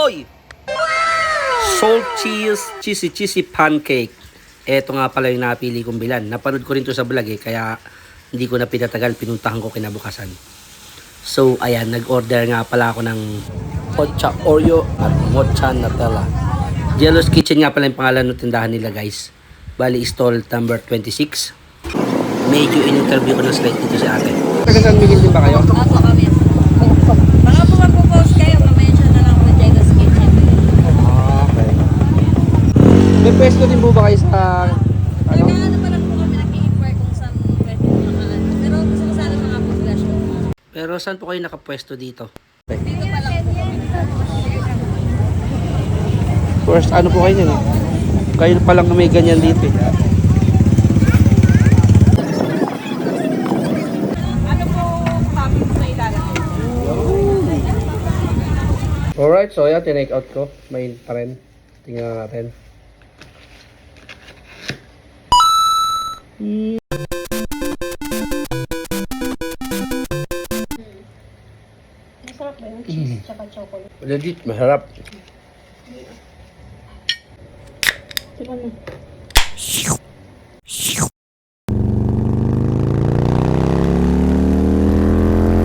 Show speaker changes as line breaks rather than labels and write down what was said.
Oy! Salt cheesy pancake. Ito nga pala yung napili kong bilan. Napanood ko rin to sa vlog kaya hindi ko na pinatagal. Pinuntahan ko kinabukasan. So, ayan, nag-order nga pala ako ng Mocha Oreo at Mocha Nutella. Jello's Kitchen nga pala yung pangalan ng tindahan nila, guys. Bali, stall number 26. Medyo in-interview ko ng slide dito si ate. Taga San Miguel din ba kayo?
Opo, kami. Baka po mag-post kayo, ma-mention na lang po Jello's Kitchen.
Okay. May pwesto din po ba kayo sa...
Ano pa lang po kami nag-i-inquire kung saan pwede makaan. Pero gusto ko sana mga podcast ko.
Pero saan po kayo nakapwesto dito?
Dito pa lang po kami.
First, ano po kayo nyo? Kayo pa lang na may ganyan dito eh.
Ano po kami sa ilalagay?
Alright, so yan, tinake out ko. Main pa rin. Tingnan natin.
Masarap ba yung cheese tsaka chocolate?
Legit, masarap.
Diba na?